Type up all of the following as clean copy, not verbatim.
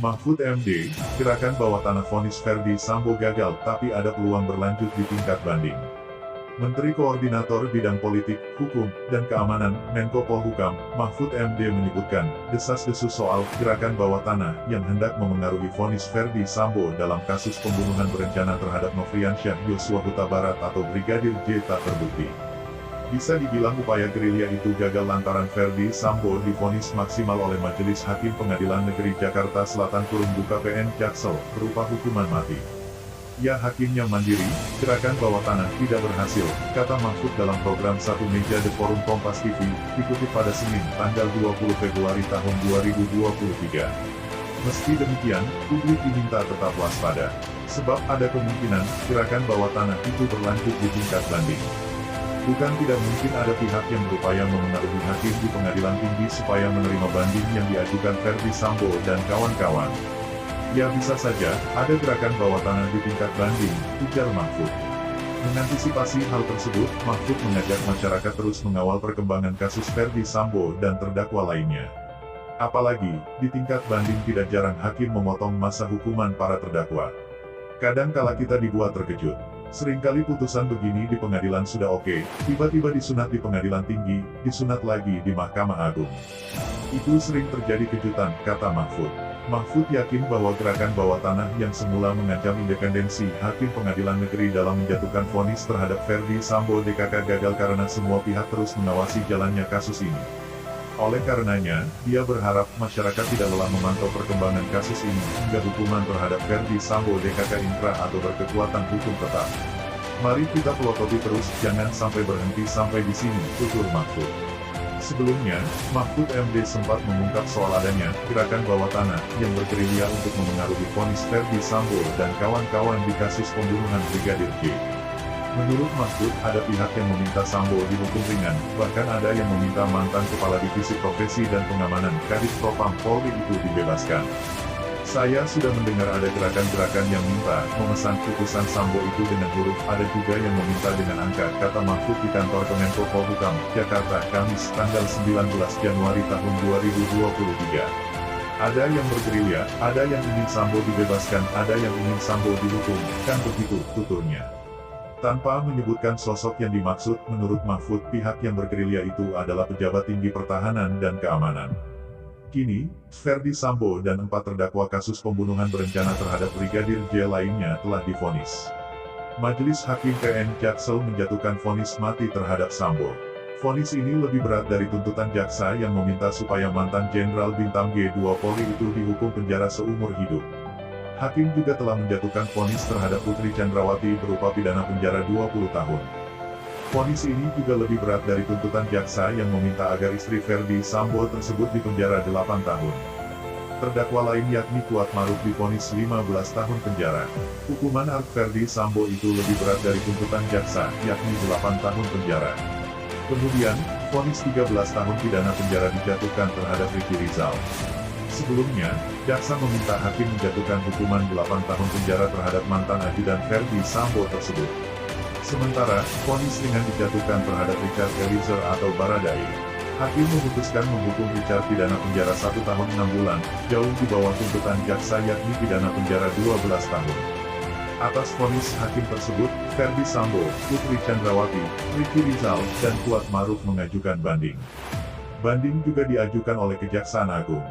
Mahfud MD, gerakan bawah tanah vonis Verdi Sambo gagal tapi ada peluang berlanjut di tingkat banding. Menteri Koordinator Bidang Politik, Hukum, dan Keamanan, Menko Polhukam, Mahfud MD menyebutkan, desas-desus soal gerakan bawah tanah yang hendak memengaruhi vonis Verdi Sambo dalam kasus pembunuhan berencana terhadap Nofriansyah Yosua Huta Barat atau Brigadir J tak terbukti. Bisa dibilang upaya gerilya itu gagal lantaran Verdi Sambo divonis maksimal oleh Majelis Hakim Pengadilan Negeri Jakarta Selatan Kurung PN Jaksel, berupa hukuman mati. Ya hakimnya mandiri, gerakan bawah tanah tidak berhasil, kata Mahfud dalam program Satu Meja The Forum Kompas TV, dikutip pada Senin, tanggal 20 Februari tahun 2023. Meski demikian, publik diminta tetap waspada, sebab ada kemungkinan, gerakan bawah tanah itu berlanjut di tingkat banding. Bukan tidak mungkin ada pihak yang berupaya memengaruhi hakim di pengadilan tinggi supaya menerima banding yang diajukan Verdi Sambo dan kawan-kawan. Ya bisa saja, ada gerakan bawah tanah di tingkat banding, ujar Mahfud. Mengantisipasi hal tersebut, Mahfud mengajak masyarakat terus mengawal perkembangan kasus Verdi Sambo dan terdakwa lainnya. Apalagi, di tingkat banding tidak jarang hakim memotong masa hukuman para terdakwa. Kadang kala kita dibuat terkejut. Seringkali putusan begini di pengadilan sudah oke, tiba-tiba disunat di pengadilan tinggi, disunat lagi di Mahkamah Agung. Itu sering terjadi kejutan, kata Mahfud. Mahfud yakin bahwa gerakan bawah tanah yang semula mengancam independensi Hakim Pengadilan Negeri dalam menjatuhkan vonis terhadap Verdi Sambo DKK gagal karena semua pihak terus mengawasi jalannya kasus ini. Oleh karenanya, dia berharap masyarakat tidak lelah memantau perkembangan kasus ini hingga hukuman terhadap Verdi Sambo DKK inkrah atau berkekuatan hukum tetap. Mari kita pelototi terus, jangan sampai berhenti sampai di sini, tutur Mahfud. Sebelumnya, Mahfud MD sempat mengungkap soal adanya gerakan bawah tanah yang bergerilya untuk memengaruhi vonis Verdi Sambo dan kawan-kawan di kasus pembunuhan Brigadir J. Menurut Mahfud, ada pihak yang meminta Sambo dihukum ringan, bahkan ada yang meminta mantan Kepala Divisi Profesi dan Pengamanan Kadif Propam Polri itu dibebaskan. Saya sudah mendengar ada gerakan-gerakan yang minta memesan putusan Sambo itu dengan huruf, ada juga yang meminta dengan angka, kata Mahfud di kantor Kemenko Polhukam, Jakarta, Kamis, tanggal 19 Januari tahun 2023. Ada yang bergerilya, ada yang ingin Sambo dibebaskan, ada yang ingin Sambo dihukum, kan begitu, tuturnya. Tanpa menyebutkan sosok yang dimaksud, menurut Mahfud, pihak yang bergerilya itu adalah pejabat tinggi pertahanan dan keamanan. Kini, Verdi Sambo dan 4 terdakwa kasus pembunuhan berencana terhadap Brigadir J lainnya telah divonis. Majelis Hakim PN Jaksel menjatuhkan vonis mati terhadap Sambo. Vonis ini lebih berat dari tuntutan jaksa yang meminta supaya mantan Jenderal Bintang G2 Polri itu dihukum penjara seumur hidup. Hakim juga telah menjatuhkan vonis terhadap Putri Chandrawati berupa pidana penjara 20 tahun. Vonis ini juga lebih berat dari tuntutan jaksa yang meminta agar istri Verdi Sambo tersebut dipenjara 8 tahun. Terdakwa lain yakni Kuat Maruf divonis 15 tahun penjara. Hukuman Ark Verdi Sambo itu lebih berat dari tuntutan jaksa, yakni 8 tahun penjara. Kemudian, vonis 13 tahun pidana penjara dijatuhkan terhadap Ricky Rizal. Sebelumnya, jaksa meminta hakim menjatuhkan hukuman 8 tahun penjara terhadap mantan ajudan Verdi Sambo tersebut. Sementara, vonis ringan dijatuhkan terhadap Richard Eliezer atau Baradae. Hakim memutuskan menghukum Richard pidana penjara 1 tahun 6 bulan, jauh di bawah tuntutan jaksa yakni pidana penjara 12 tahun. Atas vonis hakim tersebut, Verdi Sambo, Putri Chandrawati, Ricky Rizal, dan Kuat Maruf mengajukan banding. Banding juga diajukan oleh Kejaksaan Agung.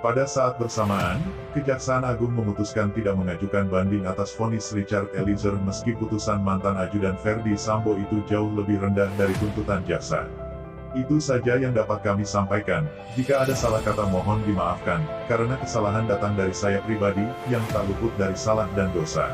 Pada saat bersamaan, Kejaksaan Agung memutuskan tidak mengajukan banding atas vonis Richard Eliezer meski putusan mantan ajudan Verdi Sambo itu jauh lebih rendah dari tuntutan jaksa. Itu saja yang dapat kami sampaikan. Jika ada salah kata mohon dimaafkan, karena kesalahan datang dari saya pribadi, yang tak luput dari salah dan dosa.